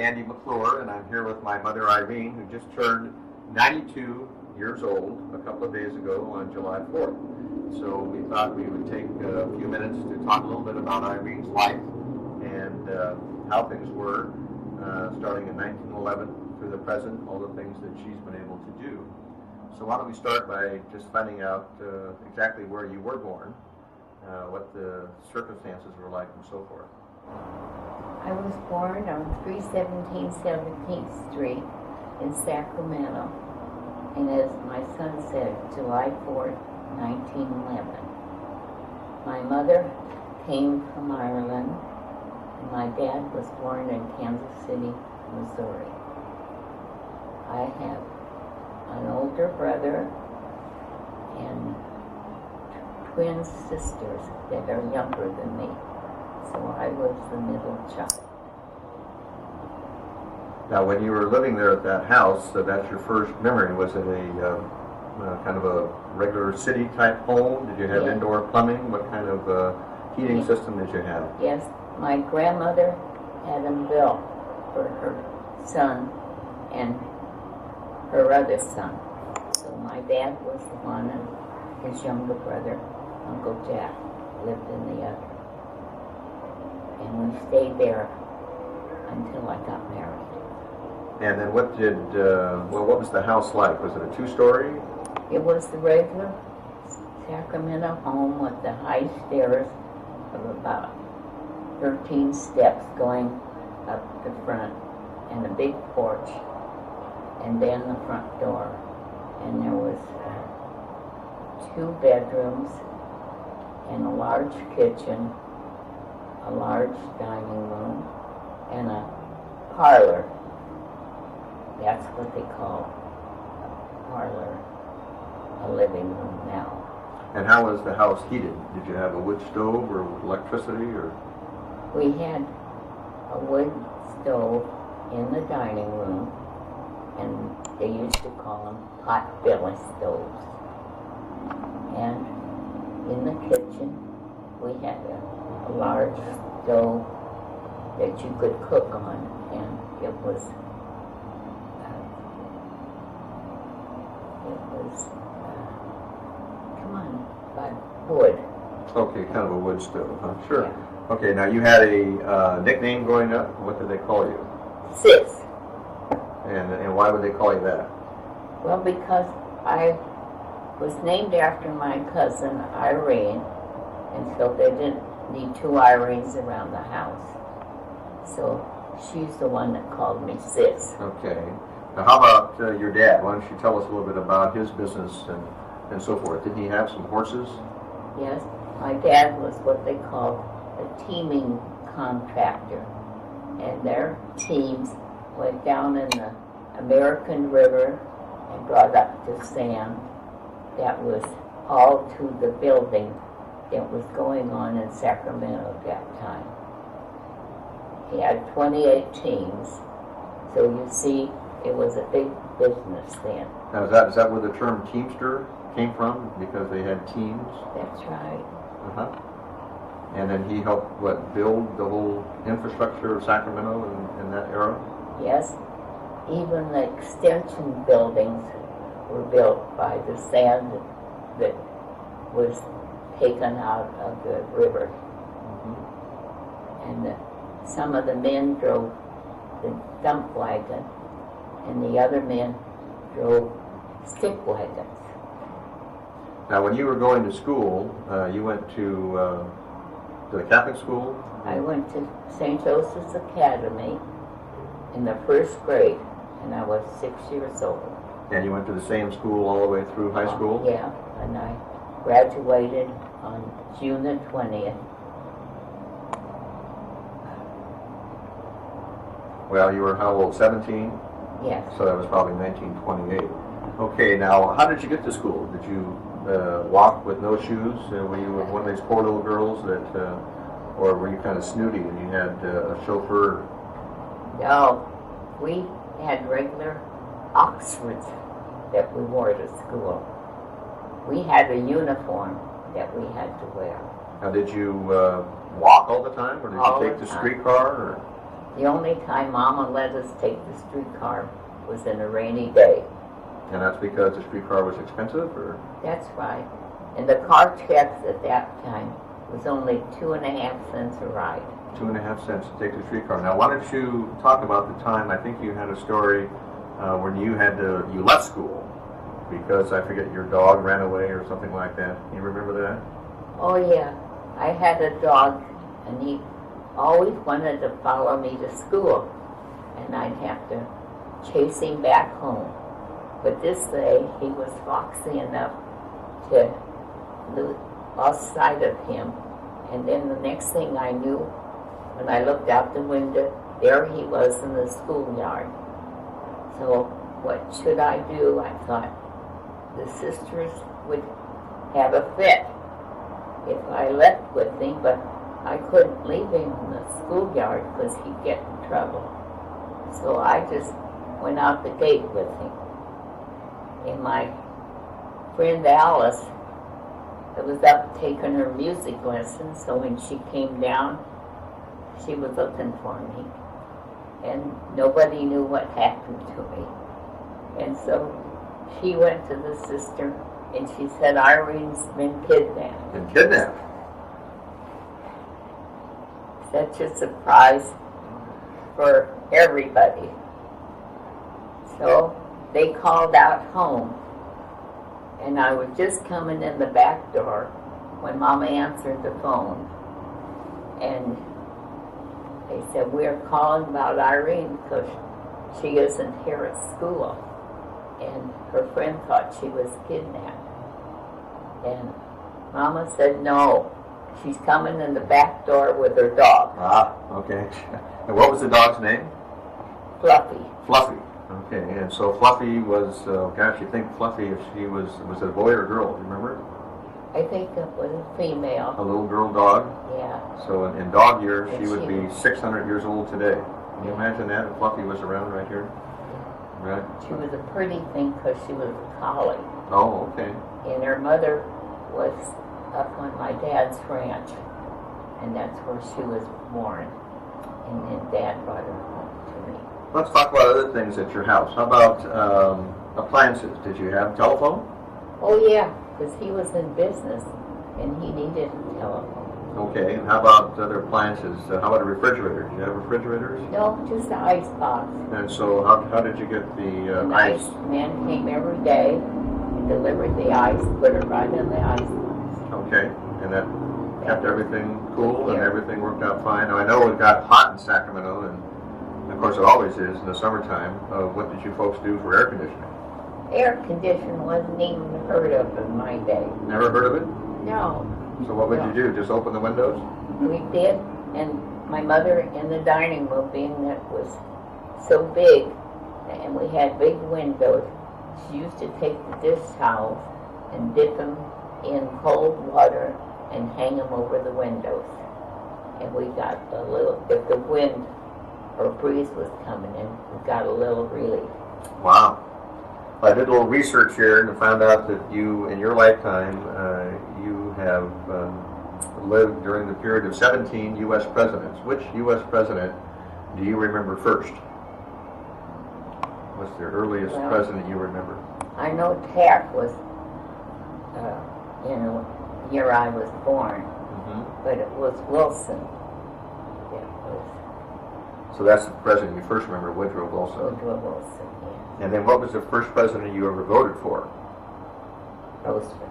Andy McClure, and I'm here with my mother Irene, who just turned 92 years old a couple of days ago on July 4th. So we thought we would take a few minutes to talk a little bit about Irene's life and how things were starting in 1911 through the present, all the things that she's been able to do. So why don't we start by just finding out exactly where you were born, what the circumstances were like and so forth. I was born on 317 17th Street in Sacramento, and as my son said, July 4th, 1911. My mother came from Ireland, and my dad was born in Kansas City, Missouri. I have an older brother and twin sisters that are younger than me. So I was the middle child. Now, when you were living there at that house, that's your first memory. Was it a kind of a regular city type home? Did you have indoor plumbing? What kind of heating system did you have? Yes, my grandmother had them built for her son and her other son. So my dad was the one, and his younger brother, Uncle Jack, lived in the other. And we stayed there until I got married. And then what was the house like? Was it a two-story? It was the regular Sacramento home with the high stairs of about 13 steps going up the front, and a big porch, and then the front door. And there was 2 bedrooms and a large kitchen, a large dining room, and a parlor. That's what they call a parlor, a living room now. And how was the house heated? Did you have a wood stove or electricity? Or we had a wood stove in the dining room, and they used to call them pot-belly stoves. And in the kitchen, we had a large stove that you could cook on, and it was wood. Okay, kind of a wood stove, huh? Sure. Yeah. Okay, now you had a nickname growing up. What did they call you? Sis. And why would they call you that? Well, because I was named after my cousin Irene, and so they didn't need 2 Irenes around the house. So she's the one that called me Sis. Okay. Now how about your dad? Why don't you tell us a little bit about his business and so forth? Did he have some horses? Yes. My dad was what they called a teaming contractor. And their teams went down in the American River and brought up the sand that was all to the building that was going on in Sacramento at that time. He had 28 teams, so you see, it was a big business then. Now, is that where the term Teamster came from? Because they had teams? That's right. Uh-huh. And then he helped, build the whole infrastructure of Sacramento in that era? Yes. Even the extension buildings were built by the sand that was taken out of the river. Mm-hmm. And some of the men drove the dump wagon, and the other men drove stick wagons. Now, when you were going to school, you went to the Catholic school? I went to St. Joseph's Academy in the 1st grade, and I was 6 years old. And you went to the same school all the way through high school? Yeah, and I graduated on June the 20th. Well, you were how old, 17? Yes. So that was probably 1928. Okay, now, how did you get to school? Did you walk with no shoes? Were you one of these poor little girls that, or were you kind of snooty and you had a chauffeur? No, we had regular Oxfords that we wore to school. We had a uniform that we had to wear. Now, did you walk all the time, or did you take the streetcar? Or? The only time Mama let us take the streetcar was in a rainy day. And that's because the streetcar was expensive, or? That's right. And the car tax at that time was only 2.5 cents a ride. 2.5 cents to take the streetcar. Now, why don't you talk about the time? I think you had a story when you left school because I forget your dog ran away or something like that. You remember that? Oh yeah, I had a dog, and he always wanted to follow me to school, and I'd have to chase him back home. But this day, he was foxy enough to lost sight of him, and then the next thing I knew, when I looked out the window, there he was in the schoolyard. So what should I do? I thought the sisters would have a fit if I left with him, but I couldn't leave him in the schoolyard because he'd get in trouble. So I just went out the gate with him. And my friend Alice was up taking her music lessons, so when she came down, she was looking for me. And nobody knew what happened to me. And so she went to the sister, and she said, Irene's been kidnapped. Been kidnapped? Such a surprise for everybody. So they called out home, and I was just coming in the back door when Mama answered the phone, and they said, we're calling about Irene because she isn't here at school. And her friend thought she was kidnapped. And Mama said, no, she's coming in the back door with her dog. Ah, okay. And what was the dog's name? Fluffy. Fluffy. Okay, and so Fluffy was, gosh, you think Fluffy, if she was it a boy or a girl, do you remember? I think it was a female. A little girl dog? Yeah. So in dog years, And she would be 600 years old today. Can you imagine that if Fluffy was around right here? Right. She was a pretty thing because she was a collie. Oh, okay. And her mother was up on my dad's ranch, and that's where she was born. And then Dad brought her home to me. Let's talk about other things at your house. How about appliances? Did you have telephone? Oh yeah, because he was in business, and he needed a telephone. Okay, and how about other appliances? How about a refrigerator? Did you have refrigerators? No, just the ice box. And so how did you get the An ice? ice man came every day and delivered the ice, put it right in the ice box. Okay, and that kept everything cool and Yeah. everything worked out fine. Now, I know it got hot in Sacramento, and of course it always is in the summertime. What did you folks do for air conditioning? Air conditioning wasn't even heard of in my day. Never heard of it? No. So what would you do? Just open the windows? We did, and my mother in the dining room, being that was so big, and we had big windows, she used to take the dish towels and dip them in cold water and hang them over the windows. And we got a little, if the wind or breeze was coming in, we got a little relief. Wow. I did a little research here and found out that you, in your lifetime, you have lived during the period of 17 U.S. presidents. Which U.S. president do you remember first? What's the earliest president you remember? I know Taft was, the year I was born, but it was Wilson. It was So that's the president you first remember, Woodrow Wilson. Woodrow Wilson, yeah. And then what was the first president you ever voted for? Roosevelt.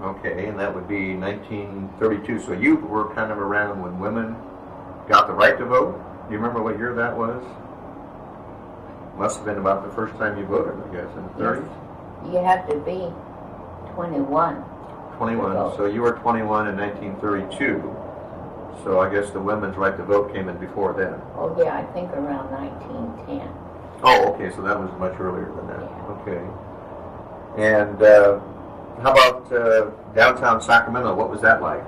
Okay, and that would be 1932. So you were kind of around when women got the right to vote. Do you remember what year that was? Must have been about the first time you voted, I guess, in the 30s? You have to be 21. 21. So you were 21 in 1932. So I guess the women's right to vote came in before then. Oh yeah, I think around 1910. Oh, okay, so that was much earlier than that. Yeah. Okay. And how about downtown Sacramento? What was that like?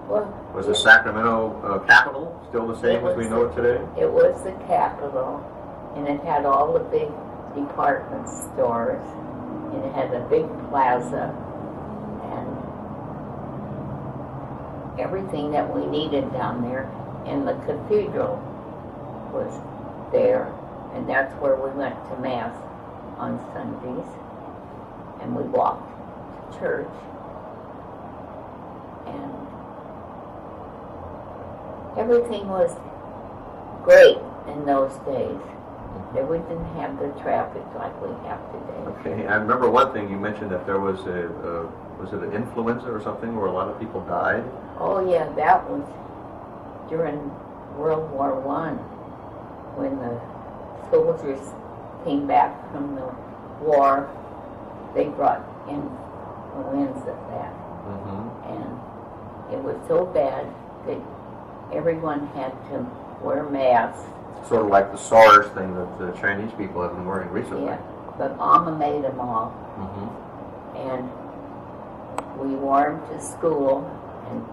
Well, Was the Sacramento capital still the same as we know it today? it was the capital, and it had all the big department stores, and it had a big plaza, and everything that we needed down there. And the cathedral was there, and that's where we went to Mass on Sundays, and we walked to church, and everything was great in those days. We didn't have the traffic like we have today. Okay, I remember one thing you mentioned, that there was was it an influenza or something where a lot of people died? Oh yeah, that was during World War I, when the soldiers came back from the war. They brought influenza back, and it was so bad that everyone had to wear masks. Sort of like the SARS thing that the Chinese people have been wearing recently. Yeah, but Mama made them all, and we wore them to school and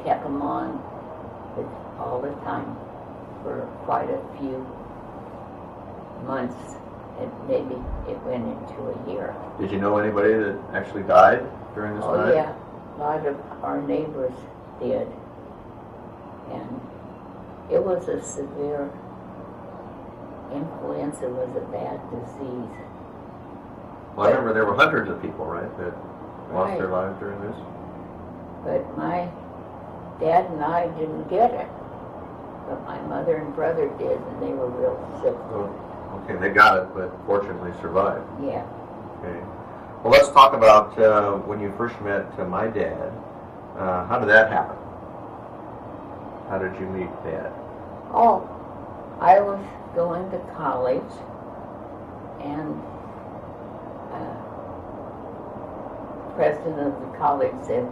kept them on all the time for quite a few months, and maybe it went into a year. Did you know anybody that actually died during this time? Oh yeah, a lot of our neighbors did, and it was a severe influenza. Was a bad disease. Well, I remember there were hundreds of people, right, that lost their lives during this. But my dad and I didn't get it. But my mother and brother did, and they were real sick. Oh, okay, they got it, but fortunately survived. Yeah. Okay. Well, let's talk about when you first met my dad. How did that happen? How did you meet Dad? Oh, I was going to college, and the president of the college said,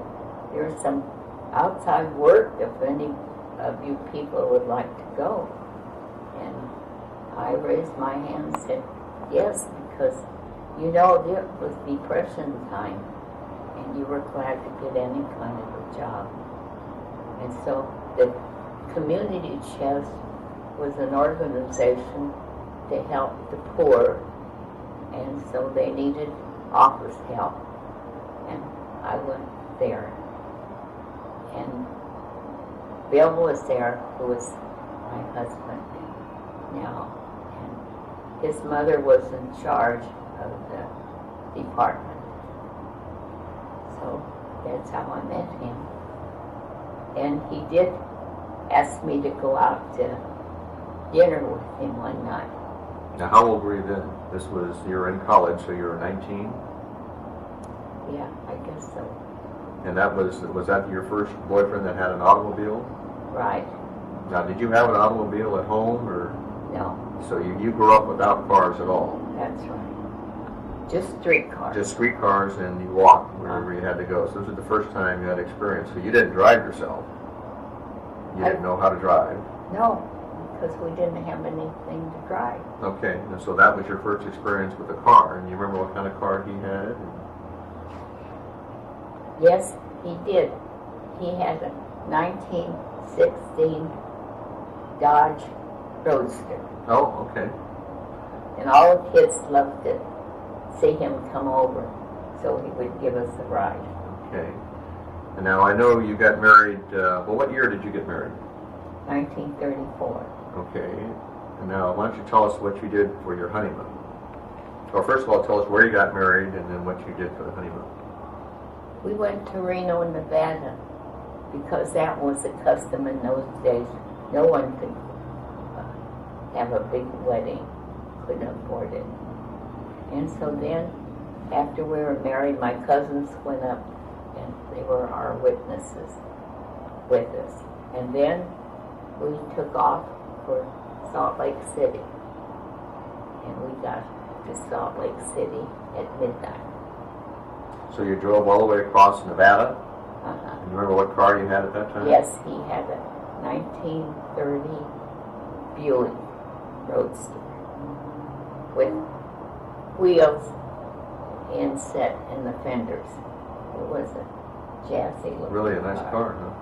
"There's some outside work if any of you people would like to go." And I raised my hand and said, "Yes," because you know it was Depression time, and you were glad to get any kind of a job. And so the Community Chest was an organization to help the poor, and so they needed office help, and I went there. And Bill was there, who was my husband now, and his mother was in charge of the department. So that's how I met him. And he did ask me to go out to dinner with him one night. Now, how old were you then? You were in college, so you were 19? Yeah, I guess so. And was that your first boyfriend that had an automobile? Right. Now, did you have an automobile at home, or? No. So you grew up without cars at all? That's right. Just streetcars. Just streetcars, and you walked wherever you had to go. So this was the first time you had experience. So you didn't drive yourself. You didn't know how to drive. No, because we didn't have anything to drive. Okay, and so that was your first experience with a car. And you remember what kind of car he had? Yes, he did. He had a 1916 Dodge Roadster. Oh, okay. And all the kids loved to see him come over, so he would give us a ride. Okay. And now I know you got married, well, what year did you get married? 1934. Okay. And now why don't you tell us what you did for your honeymoon? Well, first of all, tell us where you got married and then what you did for the honeymoon. We went to Reno, Nevada, because that was the custom in those days. No one could have a big wedding, couldn't afford it. And so then, after we were married, my cousins went up, and they were our witnesses with us. And then we took off for Salt Lake City, and we got to Salt Lake City at midnight. So you drove all the way across Nevada? Uh-huh. And you remember what car you had at that time? Yes, he had a 1930 Buick Roadster with wheels inset in the fenders. It was a jazzy looking Really a nice car, huh?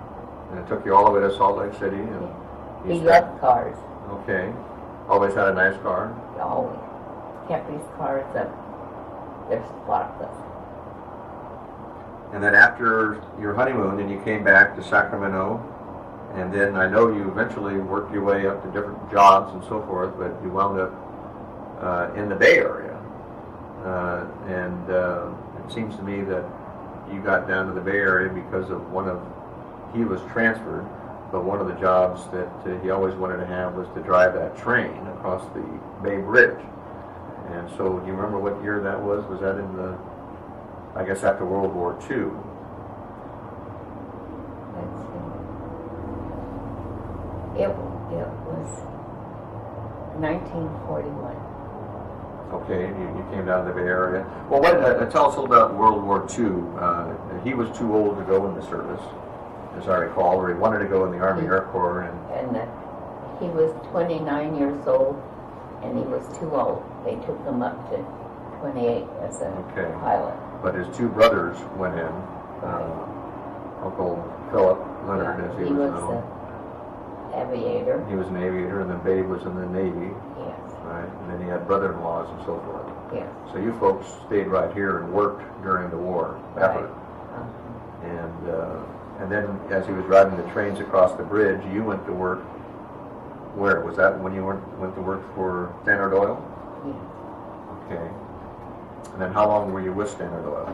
And it took you all the way to Salt Lake City? And he loved cars. Okay. Always had a nice car? Always. Kept these cars up. They're spotless. And then after your honeymoon, then you came back to Sacramento, And then I know you eventually worked your way up to different jobs and so forth, but you wound up in the Bay Area. And it seems to me that you got down to the Bay Area because of he was transferred, but one of the jobs that he always wanted to have was to drive that train across the Bay Bridge. And so, do you remember what year that was? Was that in I guess after World War II? Let's see. It was 1941. Okay, you came down to the Bay Area. Well, tell us a little about World War II. He was too old to go in the service, as I recall, or he wanted to go in the Army Air Corps. And he was 29 years old, and he was too old. They took him up to 28 as a pilot. But his two brothers went in. Uncle Philip Leonard, as he was known. An aviator. He was an aviator, and then Babe was in the Navy. Yes. Right, and then he had brother-in-laws and so forth. Yes. So you folks stayed right here and worked during the war effort. And then as he was driving the trains across the bridge, you went to work. Where was that? When you went to work for Standard Oil? Yes. Okay. And then how long were you with Standard Oil?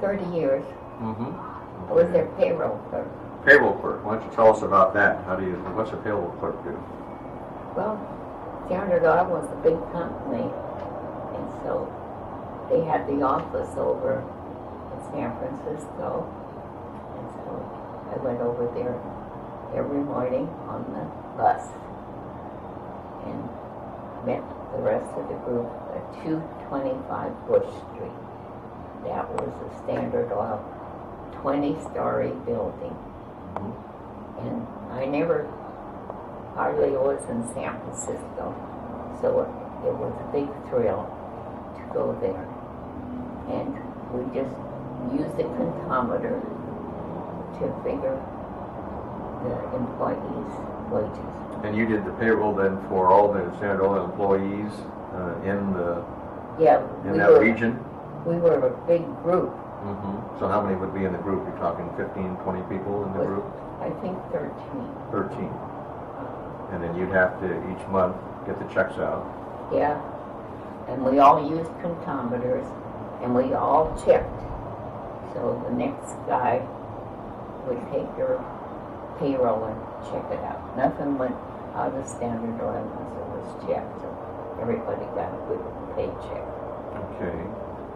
30 years. Mm-hmm. I was their payroll clerk. Payroll clerk. Why don't you tell us about that? What's a payroll clerk do? Well, Standard Oil was a big company, and so they had the office over in San Francisco, and so I went over there every morning on the bus and met the rest of the group at 225 Bush Street. That was a Standard Oil 20-story building. Mm-hmm. And I never hardly was in San Francisco, so it was a big thrill to go there. And we just used the comptometer to figure the employees' wages. And you did the payroll then for all the Standard Oil employees in that region? We were a big group. Mm-hmm. So how many would be in the group? You're talking 15, 20 people in the group? I think 13. 13. And then you'd have to, each month, get the checks out. Yeah. And we all used comptometers, and we all checked. So the next guy would take your payroll and check it out. Nothing went out of Standard Oil unless it was checked. So everybody got a good paycheck. Okay.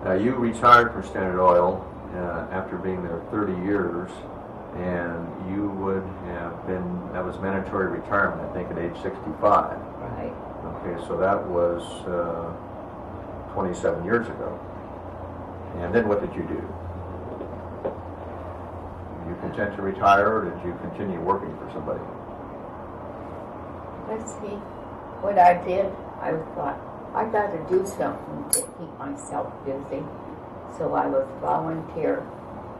Now you retired from Standard Oil after being there 30 years, and you would have been, that was mandatory retirement, I think, at age 65. Right. Okay, so that was 27 years ago. And then what did you do? Were you content to retire, or did you continue working for somebody? Let's see. What I did, I thought, I got to do something to keep myself busy. So I was volunteer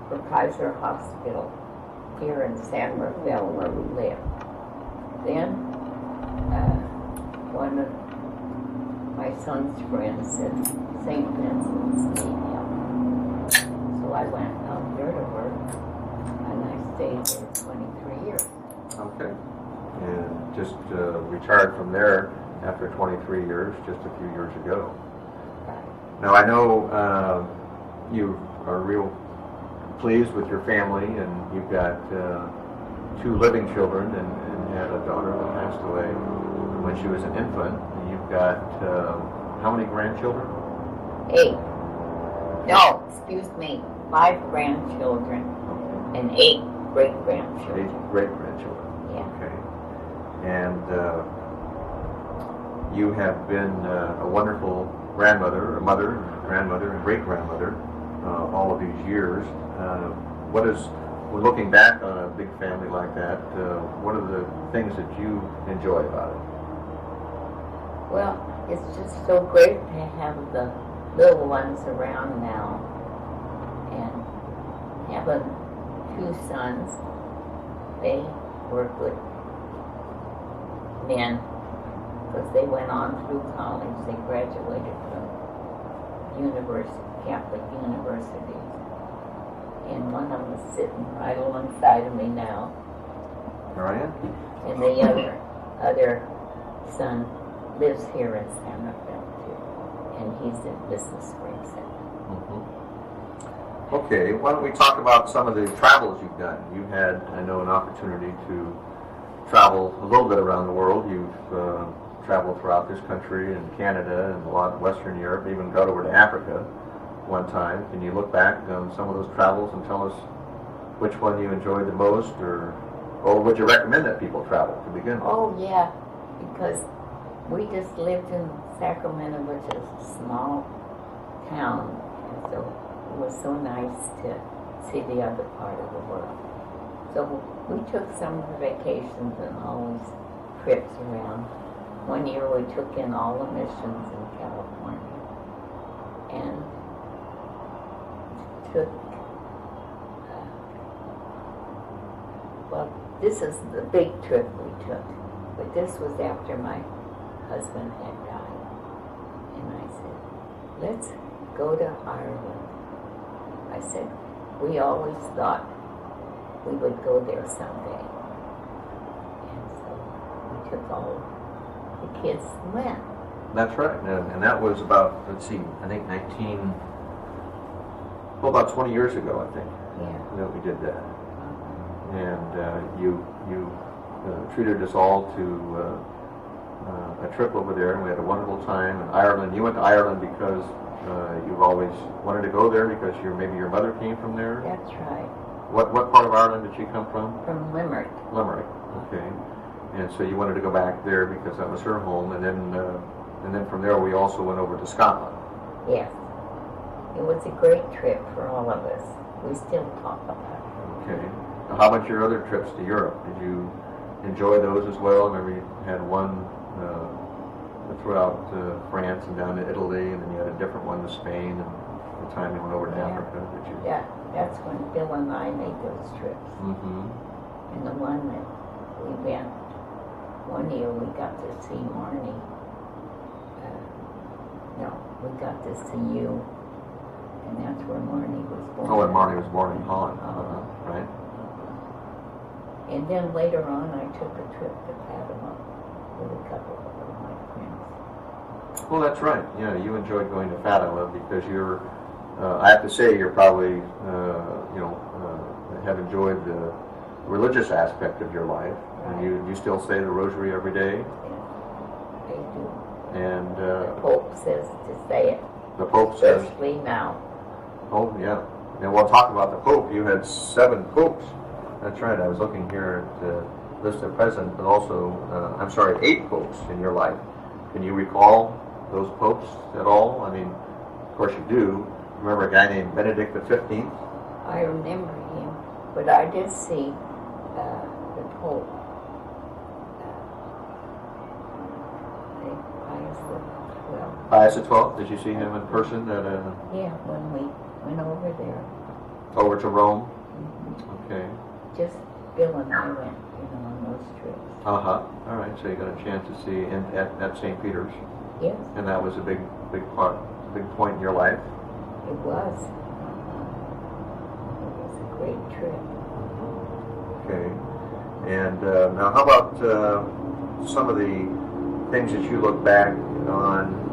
for Kaiser Hospital here in San Rafael, where we live. Then one of my son's friends said St. Vincent's need help. So I went out there to work, and I stayed there 23 years. Okay. And just retired from there after 23 years, just a few years ago. Right. Now I know you are real pleased with your family, and you've got 2 living children, and had a daughter that passed away when she was an infant. And you've got how many grandchildren? 8. No, excuse me. 5 grandchildren and 8 great-grandchildren. 8 great-grandchildren. Yeah. Okay. And you have been a wonderful grandmother, a mother, grandmother, and great-grandmother all of these years. When looking back on a big family like that, what are the things that you enjoy about it? Well, it's just so great to have the little ones around now, and having 2 sons. They were good men because they went on through college. They graduated from Catholic universities, and one of them is sitting right alongside of me now. Here I am. And the other son lives here in San Rafael too, and he's in business for himself. Okay, why don't we talk about some of the travels you've done? You've had, I know, an opportunity to travel a little bit around the world. You've traveled throughout this country and Canada and a lot of Western Europe, even got over to Africa one time. Can you look back on some of those travels and tell us which one you enjoyed the most, or would you recommend that people travel to begin with? Oh yeah, because we just lived in Sacramento, which is a small town, and so it was so nice to see the other part of the world. So we took summer vacations and all these trips around. One year we took in all the missions in California and took, well, this is the big trip we took, but this was after my husband had died. And I said, let's go to Ireland. I said, we always thought we would go there someday. And so we took all the kids and went. That's right, and that was about, let's see, I think about 20 years ago, I think, that we did that. And you treated us all to a trip over there, and we had a wonderful time in Ireland. You went to Ireland because you've always wanted to go there because maybe your mother came from there? That's right. What part of Ireland did she come from? From Limerick. Limerick, okay. And so you wanted to go back there because that was her home, and then from there we also went over to Scotland. Yes. It was a great trip for all of us. We still talk about it. Okay. Now, how about your other trips to Europe? Did you enjoy those as well? I remember you had one throughout France and down to Italy, and then you had a different one to Spain, and the time you went over to Africa. Did you? Yeah, that's when Bill and I made those trips. And the one that we went, one year we got to see Marnie. We got to see you, and that's where Marnie was born. Oh, and Marnie was born in Holland, right? And then later on, I took a trip to Panama with a couple of my friends. Well, that's right. Yeah, you enjoyed going to Fatima because you're, I have to say, you're probably, have enjoyed the religious aspect of your life. Right. And you still say the rosary every day? Yes, I do. And the Pope says to say it. The Pope says. Especially now. Oh, yeah. And we'll talk about the Pope. You had 7 popes. That's right. I was looking here at the list of presidents, but also, 8 popes in your life. Can you recall those popes at all? I mean, of course you do. Remember a guy named Benedict XV? I remember him, but I did see the Pope. Pius XII. Did you see him in person? Yeah, when we went over there. Over to Rome? Okay. Just Bill and I went, on those trips. All right. So you got a chance to see at St. Peter's. Yes. And that was a big part, a big point in your life. It was. It was a great trip. Okay. And now, how about some of the things that you look back on?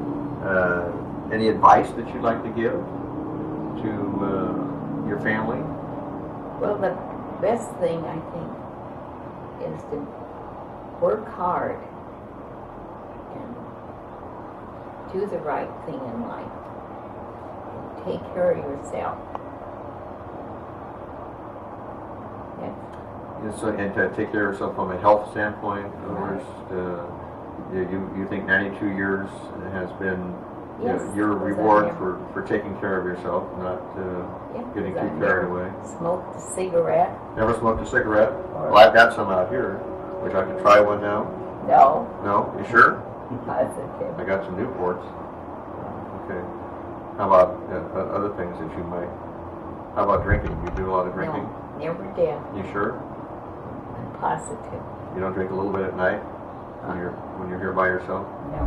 Any advice that you'd like to give to your family? Well, the best thing, I think, is to work hard and do the right thing in life. And take care of yourself. Yes, and to take care of yourself from a health standpoint. In other words, you think 92 years has been your reward for taking care of yourself, not getting too carried away. Smoked a cigarette. Never smoked a cigarette? Well, I've got some out here. Would you like to try one now? No. No? You sure? Positive. I got some Newports. Okay. How about other things that you might... How about drinking? You do a lot of drinking? No, never did. You sure? I'm positive. You don't drink a little bit at night when you're here by yourself? No.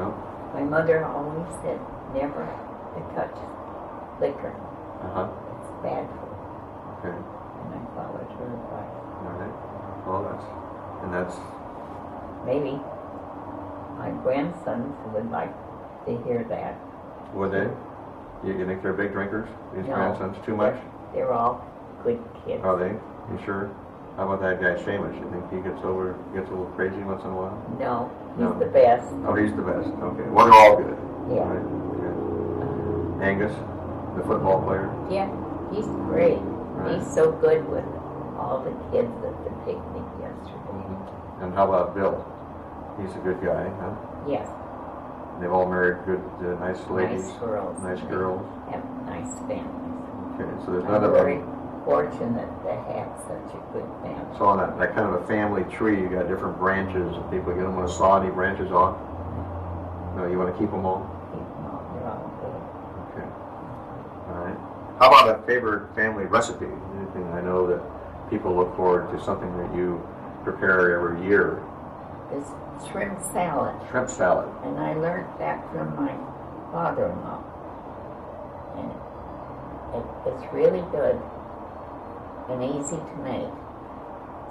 No? My mother always said never to touch liquor. Uh-huh. It's bad for her. Okay. And I followed her advice. All right. Well, that's Maybe my grandsons would like to hear that. would they? You think they're big drinkers? These No. grandsons too much? They're all good kids. Are they? You sure? How about that guy Seamus? You think he gets a little crazy once in a while? No, he's No. the best. Oh, he's the best. Okay. Well, they're all good. Yeah. Right. Good. Angus, the football player. Yeah, he's great. Right. He's so good with all the kids at the picnic yesterday. And how about Bill? He's a good guy, huh? Yes, They've all married good, nice ladies. nice girls. Nice girls. Have nice families. Okay, so there's I'm none of very them. fortunate to have such a good family. So on that kind of a family tree, you got different branches, and people, you don't want to saw any branches off? No, you want to keep them all? Keep them all, they're all good. Okay. All right. How about a favorite family recipe? Anything I know that people look forward to something that you prepare every year. This shrimp salad, Shrimp salad. and I learned that from my father-in-law. And it's really good and easy to make.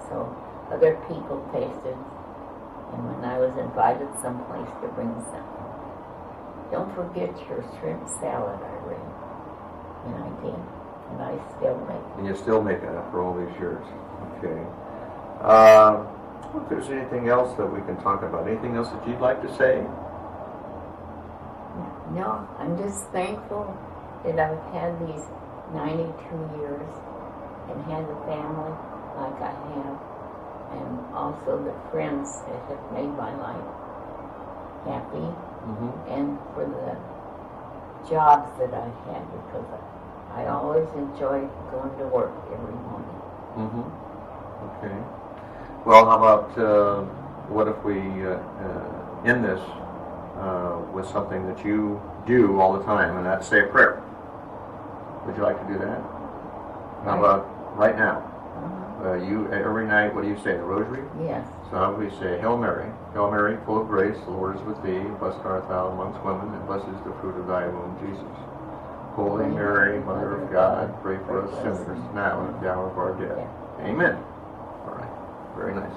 So other people tasted, and when I was invited someplace to bring some, don't forget your shrimp salad, Irene. And I did, and I still make it. And you still make it after all these years. Okay. If there's anything else that we can talk about, anything else that you'd like to say? No, I'm just thankful that I've had these 92 years and had a family like I have, and also the friends that have made my life happy, and for the jobs that I had, because I always enjoyed going to work every morning. Okay. Well, how about what if we end this with something that you do all the time, and that's say a prayer? Would you like to do that? How about right now? You every night, what do you say? The Rosary? Yes. So how do we say, Hail Mary, full of grace, the Lord is with thee. Blessed art thou amongst women, and blessed is the fruit of thy womb, Jesus. Holy Mary, Mother of God, pray for us sinners, now and at the hour of our death. Amen. All right. Very nice.